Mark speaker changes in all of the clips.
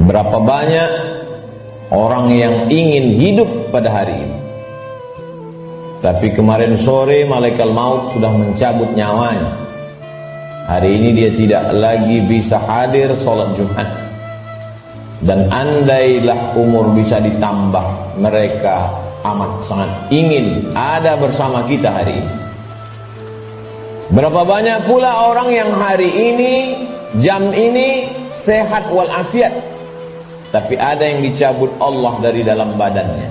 Speaker 1: Berapa banyak orang yang ingin hidup pada hari ini, tapi kemarin sore malaikat maut sudah mencabut nyawanya. Hari ini dia tidak lagi bisa hadir sholat Jumat. Dan andailah umur bisa ditambah, mereka amat sangat ingin ada bersama kita hari ini. Berapa banyak pula orang yang hari ini, jam ini sehat walafiat, tapi ada yang dicabut Allah dari dalam badannya.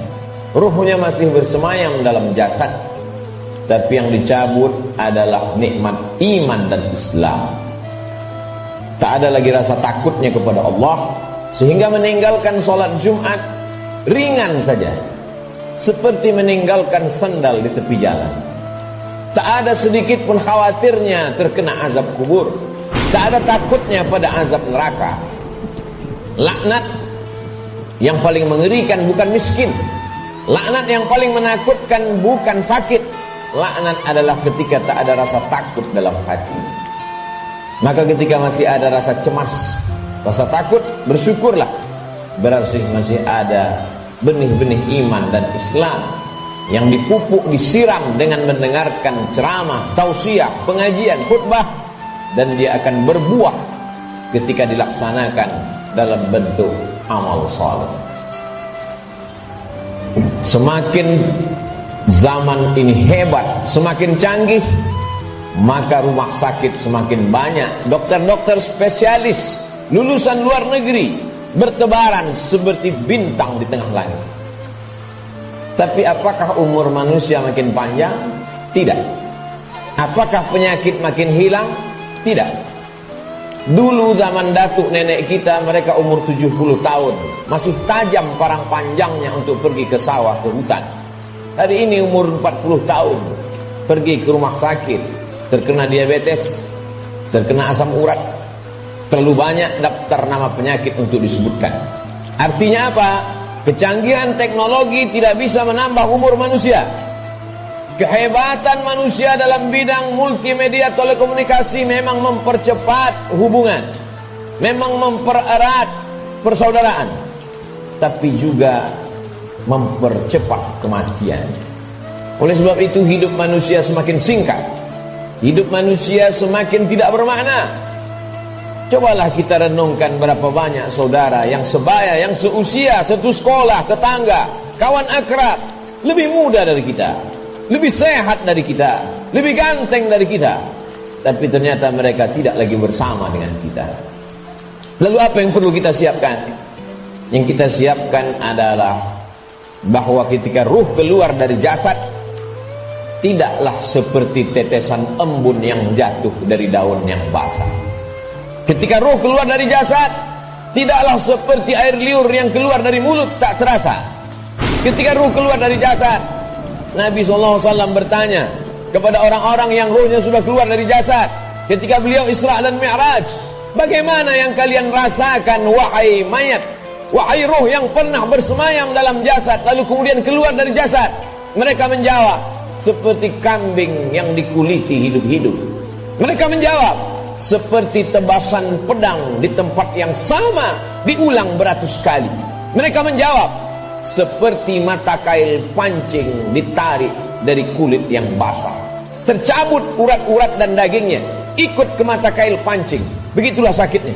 Speaker 1: Ruhnya masih bersemayam dalam jasad, tapi yang dicabut adalah nikmat iman dan Islam. Tak ada lagi rasa takutnya kepada Allah, sehingga meninggalkan sholat Jumat ringan saja, seperti meninggalkan sandal di tepi jalan. Tak ada sedikit pun khawatirnya terkena azab kubur, tak ada takutnya pada azab neraka. Laknat yang paling mengerikan bukan miskin, laknat yang paling menakutkan bukan sakit. Laknat adalah ketika tak ada rasa takut dalam hati. Maka ketika masih ada rasa cemas, rasa takut, bersyukurlah, berarti masih ada benih-benih iman dan Islam yang dipupuk, disiram dengan mendengarkan ceramah, tausiah, pengajian, khutbah, dan dia akan berbuah ketika dilaksanakan dalam bentuk amal saleh. Semakin zaman ini hebat, semakin canggih, maka rumah sakit semakin banyak, dokter-dokter spesialis lulusan luar negeri bertebaran seperti bintang di tengah langit. Tapi apakah umur manusia makin panjang? Tidak. Apakah penyakit makin hilang? Tidak. Dulu zaman datuk nenek kita, mereka umur 70 tahun, masih tajam parang panjangnya untuk pergi ke sawah, ke hutan. Hari ini umur 40 tahun, pergi ke rumah sakit, terkena diabetes, terkena asam urat. Terlalu banyak daftar nama penyakit untuk disebutkan. Artinya apa? Kecanggihan teknologi tidak bisa menambah umur manusia. Kehebatan manusia dalam bidang multimedia telekomunikasi memang mempercepat hubungan, memang mempererat persaudaraan, tapi juga mempercepat kematian. Oleh sebab itu hidup manusia semakin singkat, hidup manusia semakin tidak bermakna. Cobalah kita renungkan berapa banyak saudara yang sebaya, yang seusia, satu sekolah, tetangga, kawan akrab, lebih muda dari kita, lebih sehat dari kita, lebih ganteng dari kita, tapi ternyata mereka tidak lagi bersama dengan kita. Lalu apa yang perlu kita siapkan? Yang kita siapkan adalah bahwa ketika ruh keluar dari jasad, tidaklah seperti tetesan embun yang jatuh dari daun yang basah. Ketika ruh keluar dari jasad, tidaklah seperti air liur yang keluar dari mulut tak terasa. Ketika ruh keluar dari jasad, Nabi SAW bertanya kepada orang-orang yang ruhnya sudah keluar dari jasad, ketika beliau Isra dan Mi'raj, bagaimana yang kalian rasakan wahai mayat, wahai ruh yang pernah bersemayam dalam jasad lalu kemudian keluar dari jasad? Mereka menjawab, seperti kambing yang dikuliti hidup-hidup. Mereka menjawab, seperti tebasan pedang di tempat yang sama diulang beratus kali. Mereka menjawab, seperti mata kail pancing ditarik dari kulit yang basah, tercabut urat-urat dan dagingnya, ikut ke mata kail pancing. Begitulah sakitnya.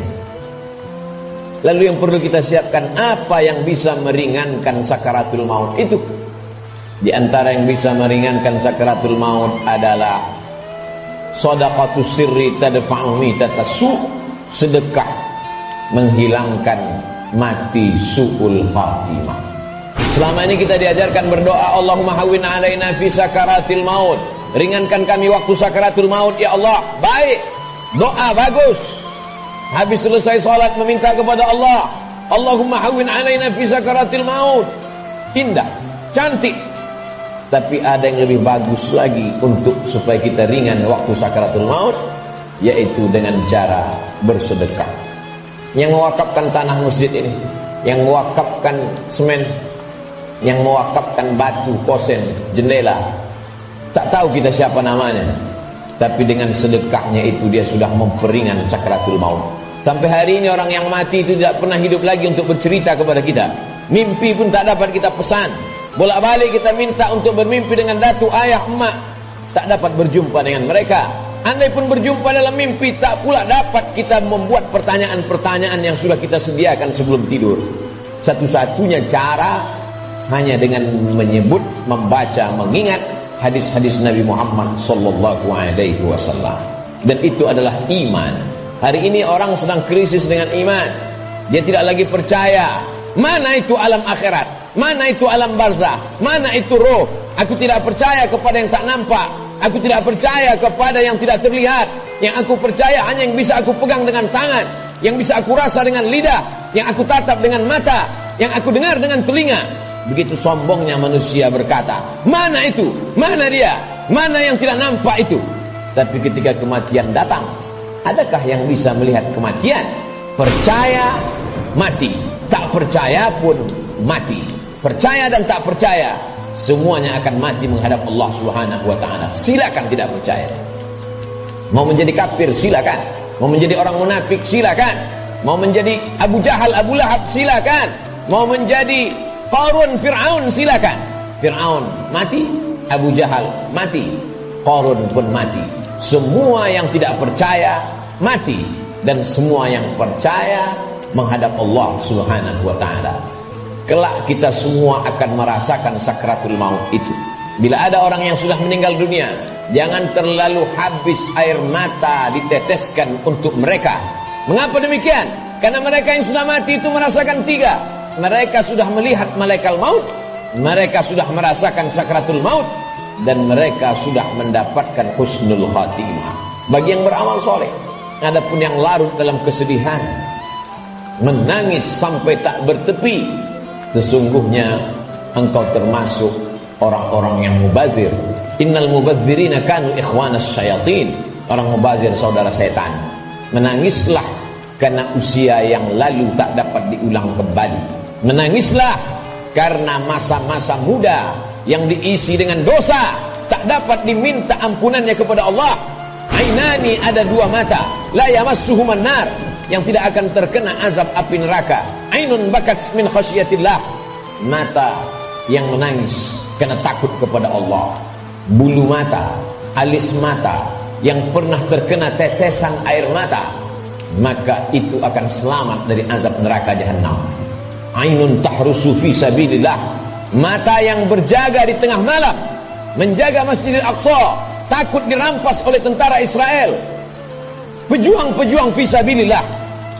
Speaker 1: Lalu yang perlu kita siapkan, apa yang bisa meringankan sakaratul maut itu? Di antara yang bisa meringankan sakaratul maut adalah shadaqatus sirri tadfa'u mitatasu, sedekah menghilangkan mati su'ul khatimah. Selama ini kita diajarkan berdoa, Allahumma hawwin alaina fi sakaratil maut, ringankan kami waktu sakaratul maut ya Allah. Baik, doa bagus. Habis selesai salat meminta kepada Allah, Allahumma hawwin alaina fi sakaratil maut. Indah, cantik. Tapi ada yang lebih bagus lagi untuk supaya kita ringan waktu sakaratul maut, yaitu dengan cara bersedekah. Yang mewakafkan tanah masjid ini, yang mewakafkan semen, yang mewakafkan batu, kosen, jendela, tak tahu kita siapa namanya, tapi dengan sedekahnya itu dia sudah memperingan sakaratul maut. Sampai hari ini orang yang mati itu tidak pernah hidup lagi untuk bercerita kepada kita. Mimpi pun tak dapat kita pesan. Bolak-balik kita minta untuk bermimpi dengan datuk, ayah, emak, tak dapat berjumpa dengan mereka. Andai pun berjumpa dalam mimpi, tak pula dapat kita membuat pertanyaan-pertanyaan yang sudah kita sediakan sebelum tidur. Satu-satunya cara hanya dengan menyebut, membaca, mengingat hadis-hadis Nabi Muhammad sallallahu alaihi wasallam. Dan itu adalah iman. Hari ini orang sedang krisis dengan iman. Dia tidak lagi percaya. Mana itu alam akhirat? Mana itu alam barzah? Mana itu roh? Aku tidak percaya kepada yang tak nampak. Aku tidak percaya kepada yang tidak terlihat. Yang aku percaya hanya yang bisa aku pegang dengan tangan, yang bisa aku rasa dengan lidah, yang aku tatap dengan mata, yang aku dengar dengan telinga. Begitu sombongnya manusia berkata, mana itu? Mana dia? Mana yang tidak nampak itu? Tapi ketika kematian datang, adakah yang bisa melihat kematian? Percaya, mati. Tak percaya pun mati. Percaya dan tak percaya, semuanya akan mati menghadap Allah Subhanahu wa ta'ala. Silakan tidak percaya. Mau menjadi kafir, silakan. Mau menjadi orang munafik, silakan. Mau menjadi Abu Jahal, Abu Lahab, silakan. Mau menjadi Qarun, Fir'aun, silakan. Fir'aun mati, Abu Jahal mati, Qarun pun mati. Semua yang tidak percaya mati, dan semua yang percaya menghadap Allah Subhanahu wa ta'ala. Kelak kita semua akan merasakan sakratul maut itu. Bila ada orang yang sudah meninggal dunia, jangan terlalu habis air mata diteteskan untuk mereka. Mengapa demikian? Karena mereka yang sudah mati itu merasakan tiga. Mereka sudah melihat malaikat maut, mereka sudah merasakan sakratul maut, dan mereka sudah mendapatkan husnul khatimah. Bagi yang beramal soleh. Adapun yang larut dalam kesedihan, menangis sampai tak bertepi, sesungguhnya engkau termasuk orang-orang yang mubazir. Innal mubazirina kanu ikhwanas syayatin. Orang mubazir saudara setan. Menangislah karena usia yang lalu tak dapat diulang kembali. Menangislah karena masa-masa muda yang diisi dengan dosa tak dapat diminta ampunannya kepada Allah. Ainani, ada dua mata, la yamassuhuman nar, yang tidak akan terkena azab api neraka. Ainun bakat min khasyatillah, mata yang menangis karena takut kepada Allah. Bulu mata, alis mata yang pernah terkena tetesan air mata, maka itu akan selamat dari azab neraka jahanam. Ainun tahrusu fi sabilillah, mata yang berjaga di tengah malam, menjaga Masjidil Aqsa, takut dirampas oleh tentara Israel. Pejuang-pejuang fi sabilillah,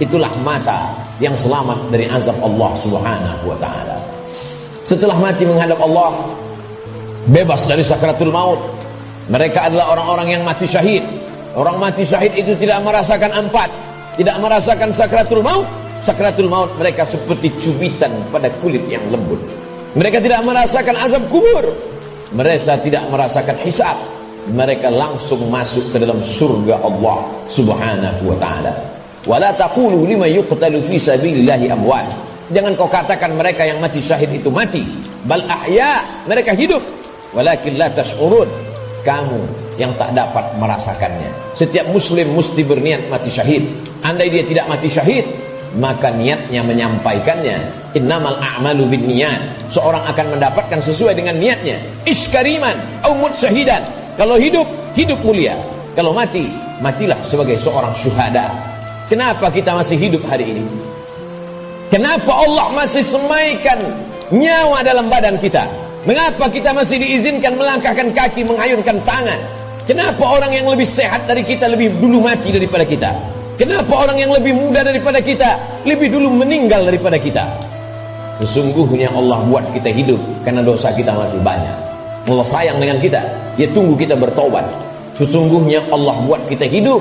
Speaker 1: itulah mata yang selamat dari azab Allah Subhanahu wa ta'ala. Setelah mati menghadap Allah, bebas dari sakratul maut. Mereka adalah orang-orang yang mati syahid. Orang mati syahid itu tidak merasakan empat, tidak merasakan sakratul maut. Sakratul maut mereka seperti cubitan pada kulit yang lembut. Mereka tidak merasakan azab kubur, mereka tidak merasakan hisab. Mereka langsung masuk ke dalam surga Allah Subhanahu wa ta'ala. Wala taqulu liman yuqtalu fi sabilillahi amwat. Jangan kau katakan mereka yang mati syahid itu mati. Bal ahya, mereka hidup. Walakin la tash'urun. Kamu yang tak dapat merasakannya. Setiap muslim mesti berniat mati syahid. Andai dia tidak mati syahid, maka niatnya menyampaikannya. Innamal a'malu binniyat. Seorang akan mendapatkan sesuai dengan niatnya. Iskariman au mut syahidan. Kalau hidup, hidup mulia. Kalau mati, matilah sebagai seorang syuhada. Kenapa kita masih hidup hari ini? Kenapa Allah masih semaikan nyawa dalam badan kita? Mengapa kita masih diizinkan melangkahkan kaki, mengayunkan tangan? Kenapa orang yang lebih sehat dari kita lebih dulu mati daripada kita? Kenapa orang yang lebih muda daripada kita lebih dulu meninggal daripada kita? Sesungguhnya Allah buat kita hidup karena dosa kita masih banyak. Allah sayang dengan kita, Dia tunggu kita bertobat. Sesungguhnya Allah buat kita hidup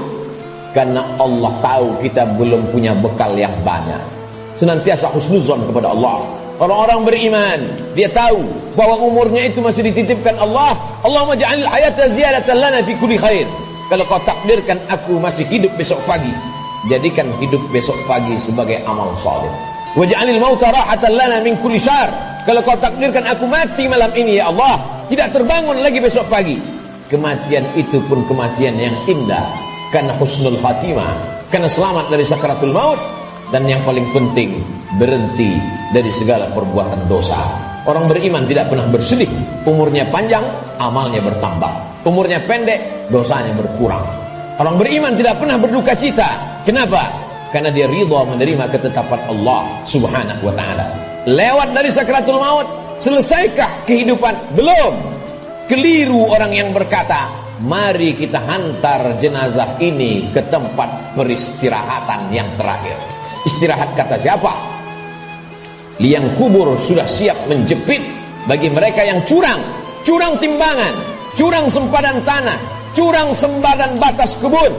Speaker 1: karena Allah tahu kita belum punya bekal yang banyak. Senantiasa husnuzon kepada Allah. Orang-orang beriman, dia tahu bahwa umurnya itu masih dititipkan Allah. Allahumma ja'alil hayata ziyadatan lana fi kulli khair. Kalau kau takdirkan aku masih hidup besok pagi, jadikan hidup besok pagi sebagai amal saleh. Waj'alil mauta rahatan lana min kulli syarr. Kalau kau takdirkan aku mati malam ini ya Allah, tidak terbangun lagi besok pagi, kematian itu pun kematian yang indah karena husnul khatimah. karena selamat dari sakaratul maut. Dan yang paling penting, berhenti dari segala perbuatan dosa. Orang beriman tidak pernah bersedih. Umurnya panjang, amalnya bertambah. Umurnya pendek, dosanya berkurang. Orang beriman tidak pernah berduka cita. Kenapa? Karena dia ridha menerima ketetapan Allah subhanahu wa ta'ala. Lewat dari sakaratul maut, selesaikah kehidupan? Belum. Keliru orang yang berkata, mari kita hantar jenazah ini ke tempat peristirahatan yang terakhir. Istirahat kata siapa? Liang kubur sudah siap menjepit bagi mereka yang curang. Curang timbangan, curang sempadan tanah, curang sempadan batas kebun.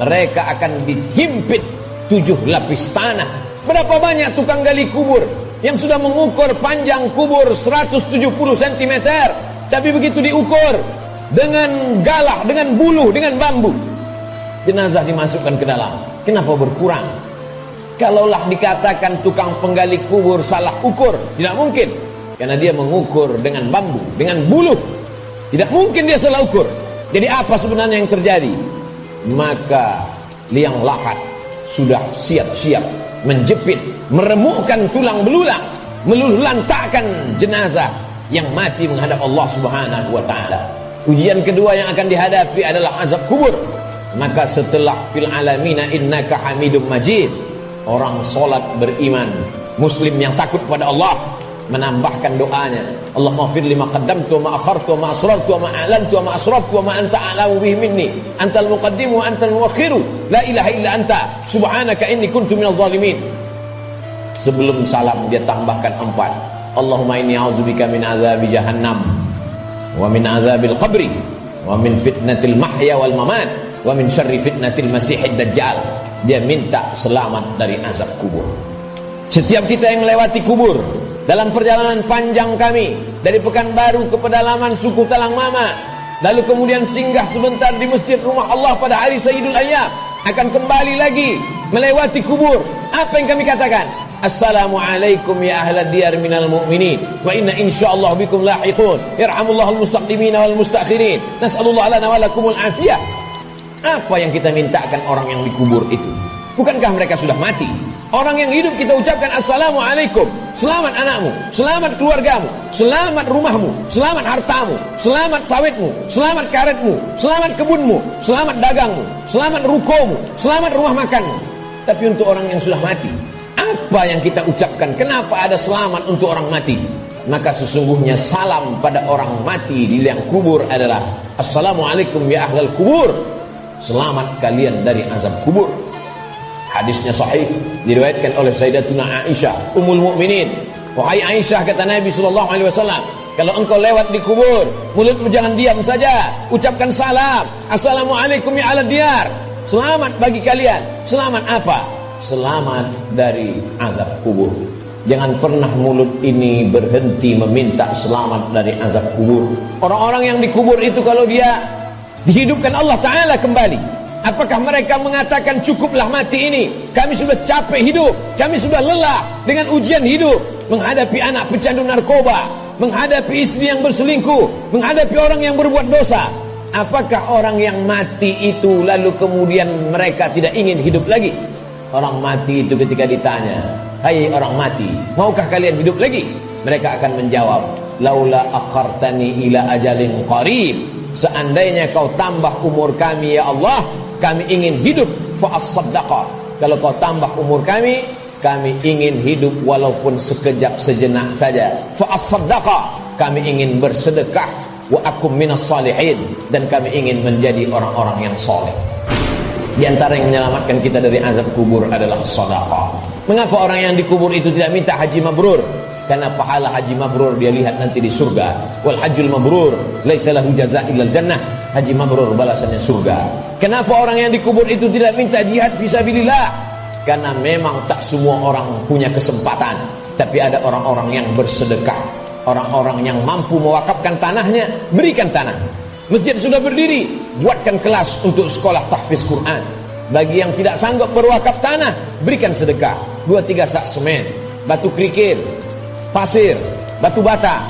Speaker 1: Mereka akan dihimpit 7 lapis tanah. Berapa banyak tukang gali kubur yang sudah mengukur panjang kubur 170 cm, tapi begitu diukur dengan galah, dengan buluh, dengan bambu, jenazah dimasukkan ke dalam. Kenapa berkurang? Kalaulah dikatakan tukang penggali kubur salah ukur, tidak mungkin. Karena dia mengukur dengan bambu, dengan buluh. Tidak mungkin dia salah ukur. Jadi apa sebenarnya yang terjadi? Maka liang lahat sudah siap-siap menjepit, meremukkan tulang belulang, meluluhlantakkan jenazah yang mati menghadap Allah subhanahu wa ta'ala. Ujian kedua yang akan dihadapi adalah azab kubur. Maka setelah fil alamina innaka hamidum majid, orang solat beriman, muslim yang takut pada Allah, menambahkan doanya, Allahumma fir lima qaddamtu wa ma akhartu wa ma asrartu wa ma a'lantu wa ma asraftu wa ma anta a'lamu bihi minni, antal muqaddimu wa antal muakhiru, la ilaha illa anta subhanaka inni kuntu minadh dhalimin. Sebelum salam dia tambahkan 4, Allahumma inni a'udzubika min azabi jahannam wa min azabil qabri wa min fitnatil mahya wal mamat wa min syarri fitnatil masihid dajjal. Dia minta selamat dari azab kubur. Setiap kita yang melewati kubur dalam perjalanan panjang kami dari Pekanbaru ke pedalaman suku Talang Mama, lalu kemudian singgah sebentar di masjid rumah Allah pada hari Sayyidul Ayyam, akan kembali lagi melewati kubur. Apa yang kami katakan? Assalamualaikum ya ahlad diyar minal mu'minin wa inna insyaallah bikum lahiqun yarhamullahul mustaqdimina wal mustakhirin nas'alullah lana wa lakumul afiyah. Apa yang kita mintakan orang yang dikubur itu? Bukankah mereka sudah mati? Orang yang hidup kita ucapkan Assalamualaikum, selamat anakmu, selamat keluargamu, selamat rumahmu, selamat hartamu, selamat sawitmu, selamat karetmu, selamat kebunmu, selamat dagangmu, selamat rukomu, selamat rumah makanmu. Tapi untuk orang yang sudah mati, apa yang kita ucapkan? Kenapa ada selamat untuk orang mati? Maka sesungguhnya salam pada orang mati di liang kubur adalah Assalamualaikum ya ahlal kubur, selamat kalian dari azab kubur. Hadisnya sahih, diriwayatkan oleh Sayyidatuna Aisyah Ummul Mukminin. Wahai Aisyah, kata Nabi SAW, kalau engkau lewat di kubur, mulutmu jangan diam saja, ucapkan salam, Assalamualaikum ya ahlad diyar, selamat bagi kalian. Selamat apa? Selamat dari azab kubur. Jangan pernah mulut ini berhenti meminta selamat dari azab kubur. Orang-orang yang dikubur itu kalau dia dihidupkan Allah Ta'ala kembali, apakah mereka mengatakan cukuplah mati ini, kami sudah capek hidup, kami sudah lelah dengan ujian hidup, menghadapi anak pecandu narkoba, menghadapi istri yang berselingkuh, menghadapi orang yang berbuat dosa? Apakah orang yang mati itu lalu kemudian mereka tidak ingin hidup lagi? Orang mati itu ketika ditanya, hai orang mati, maukah kalian hidup lagi? Mereka akan menjawab, laula akhartani ila ajalin qarib, seandainya kau tambah umur kami ya Allah, kami ingin hidup fa as-sadaqah. Kalau kau tambah umur kami ingin hidup walaupun sekejap sejenak saja. Fa as-sadaqah, kami ingin bersedekah. Wa akum minas salihin, dan kami ingin menjadi orang-orang yang soleh. Di antara yang menyelamatkan kita dari azab kubur adalah sedekah. Mengapa orang yang dikubur itu tidak minta haji mabrur? Karena pahala haji mabrur dia lihat nanti di surga. Wal hajjul mabrur laisa lahu jazaa'un illal jannah. Haji mabrur balasannya surga. Kenapa orang yang dikubur itu tidak minta jihad fisabilillah? Karena memang tak semua orang punya kesempatan, tapi ada orang-orang yang bersedekah, orang-orang yang mampu mewakafkan tanahnya, berikan tanah. Masjid sudah berdiri, buatkan kelas untuk sekolah tahfiz Quran. Bagi yang tidak sanggup berwakaf tanah, berikan sedekah 2-3 sak semen, batu kerikil, pasir, batu bata,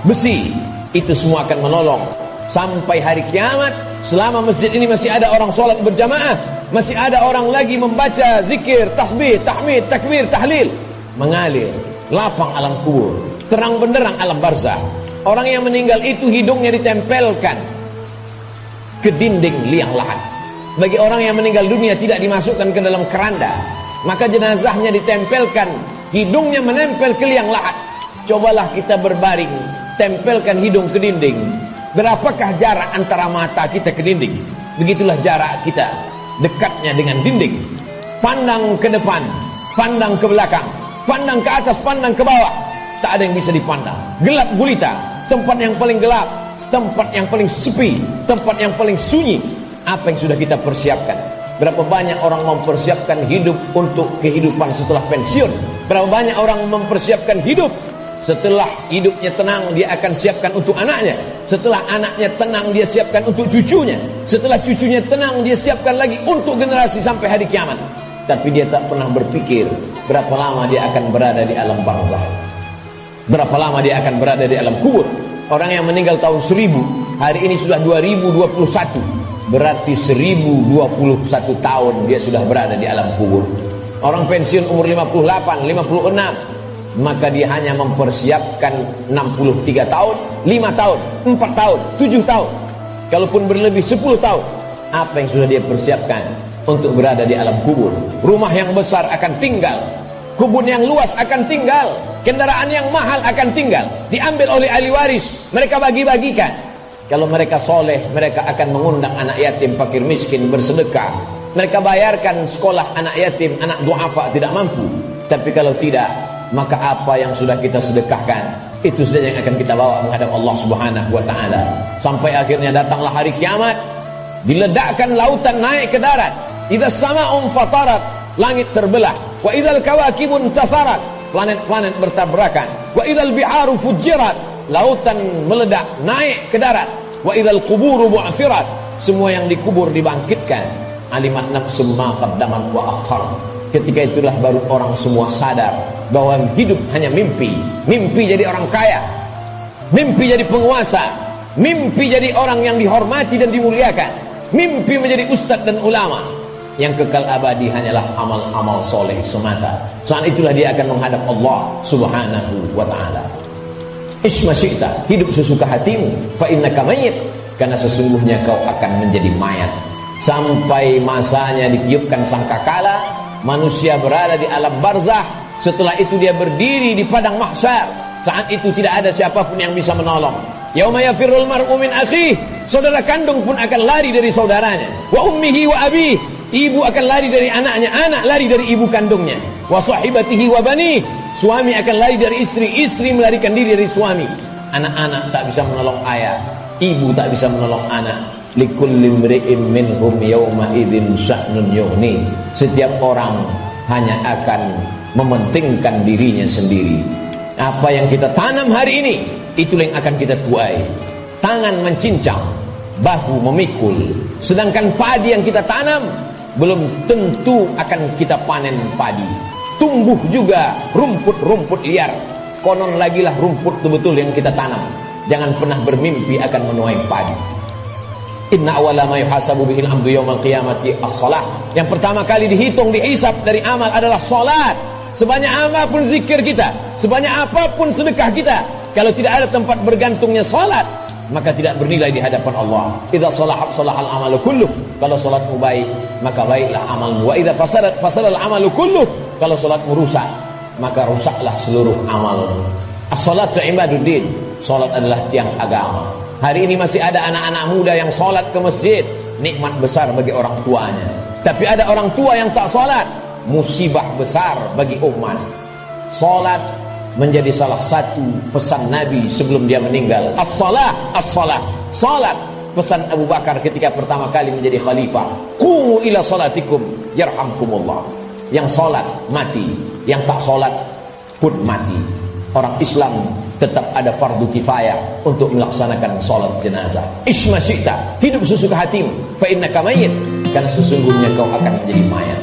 Speaker 1: besi. Itu semua akan menolong. Sampai hari kiamat Selama masjid ini masih ada orang sholat berjamaah, masih ada orang lagi membaca zikir, tasbih, tahmid, takbir, tahlil, mengalir lapang alam kubur, terang benderang alam barzah. Orang yang meninggal itu hidungnya ditempelkan ke dinding liang lahat. Bagi orang yang meninggal dunia tidak dimasukkan ke dalam keranda, maka jenazahnya ditempelkan, hidungnya menempel ke liang lahat. Cobalah kita berbaring, tempelkan hidung ke dinding. Berapakah jarak antara mata kita ke dinding? Begitulah jarak kita dekatnya dengan dinding. Pandang ke depan, pandang ke belakang, pandang ke atas, pandang ke bawah, tak ada yang bisa dipandang. Gelap gulita, tempat yang paling gelap, tempat yang paling sepi, tempat yang paling sunyi. Apa yang sudah kita persiapkan? Berapa banyak orang mempersiapkan hidup untuk kehidupan setelah pensiun? Berapa banyak orang mempersiapkan hidup setelah hidupnya tenang, dia akan siapkan untuk anaknya. Setelah anaknya tenang, dia siapkan untuk cucunya. Setelah cucunya tenang, dia siapkan lagi untuk generasi sampai hari kiamat. Tapi dia tak pernah berpikir berapa lama dia akan berada di alam barzah, berapa lama dia akan berada di alam kubur. Orang yang meninggal tahun 1000, hari ini sudah 2021, berarti 1021 tahun dia sudah berada di alam kubur. Orang pensiun umur 58, 56, maka dia hanya mempersiapkan 63 tahun, 5 tahun, 4 tahun, 7 tahun. Kalaupun berlebih 10 tahun, apa yang sudah dia persiapkan untuk berada di alam kubur? Rumah yang besar akan tinggal, kebun yang luas akan tinggal, kendaraan yang mahal akan tinggal, diambil oleh ahli waris, mereka bagi-bagikan. Kalau mereka soleh, mereka akan mengundang anak yatim, fakir miskin, bersedekah. Mereka bayarkan sekolah anak yatim, anak duafa tidak mampu. Tapi kalau tidak, maka apa yang sudah kita sedekahkan, itu saja yang akan kita bawa menghadap Allah Subhanahu wa ta'ala. Sampai akhirnya datanglah hari kiamat, diledakkan lautan naik ke darat. Idza sama'un fatarat, langit terbelah. Wa idzal kawakibun tasarat, planet-planet bertabrakan. Wa idzal biharu fujirat, lautan meledak naik ke darat. Wa idzal quburu bu'thirat, semua yang dikubur dibangkitkan. Alimat nafsum ma qaddamat wa akhar. Ketika itulah baru orang semua sadar bahwa hidup hanya mimpi. Mimpi jadi orang kaya, mimpi jadi penguasa, mimpi jadi orang yang dihormati dan dimuliakan, mimpi menjadi ustadz dan ulama. Yang kekal abadi hanyalah amal-amal soleh semata. Saat itulah dia akan menghadap Allah Subhanahu wa ta'ala. Isma syi'ta, hidup sesuka hatimu, fa innaka mayyit, karena sesungguhnya kau akan menjadi mayat. Sampai masanya ditiupkan sangkakala, manusia berada di alam barzah. Setelah itu dia berdiri di padang mahsyar. Saat itu tidak ada siapapun yang bisa menolong. Yauma yafirrul mar'u min akhihi, saudara kandung pun akan lari dari saudaranya. Wa ummihi wa abihi, ibu akan lari dari anaknya, anak lari dari ibu kandungnya. Wa sahibatihi wa bani, suami akan lari dari istri, istri melarikan diri dari suami. Anak-anak tak bisa menolong ayah, ibu tak bisa menolong anak. Likulli imri'in minhum yawma idzin sya'nun yughni, setiap orang hanya akan mementingkan dirinya sendiri. Apa yang kita tanam hari ini, itulah yang akan kita tuai. Tangan mencincang, bahu memikul. Sedangkan padi yang kita tanam belum tentu akan kita panen padi. Tumbuh juga rumput-rumput liar. Konon lagilah rumput betul-betul yang kita tanam. Jangan pernah bermimpi akan menuai padi. Inna awwala ma yuhasabu bihil 'abdu yaumal qiyamati as-shalah. Yang pertama kali dihitung, dihisab dari amal adalah salat. Sebanyak apapun zikir kita, sebanyak apapun sedekah kita, kalau tidak ada tempat bergantungnya salat, maka tidak bernilai di hadapan Allah. Idza salahat salahal amalu kulluh, kalau salatmu baik, maka baiklah amalmu. Wa idza fasadat fasadal amalu kulluh, kalau salatmu rusak, maka rusaklah seluruh amalmu. As-salatu ibaduddin, salat adalah tiang agama. Hari ini masih ada anak-anak muda yang salat ke masjid, nikmat besar bagi orang tuanya. Tapi ada orang tua yang tak salat, musibah besar bagi umat. Salat menjadi salah satu pesan Nabi sebelum dia meninggal. As-salah, as-salah. Salat, pesan Abu Bakar ketika pertama kali menjadi khalifah. Qumu ila salatikum yarhamkumullah. Yang salat mati, yang tak salat pun mati. Orang Islam tetap ada fardu kifayah untuk melaksanakan salat jenazah. Isma syi'ta, hidup sesuka hatimu, fa innaka mayyit, karena sesungguhnya kau akan menjadi mayat.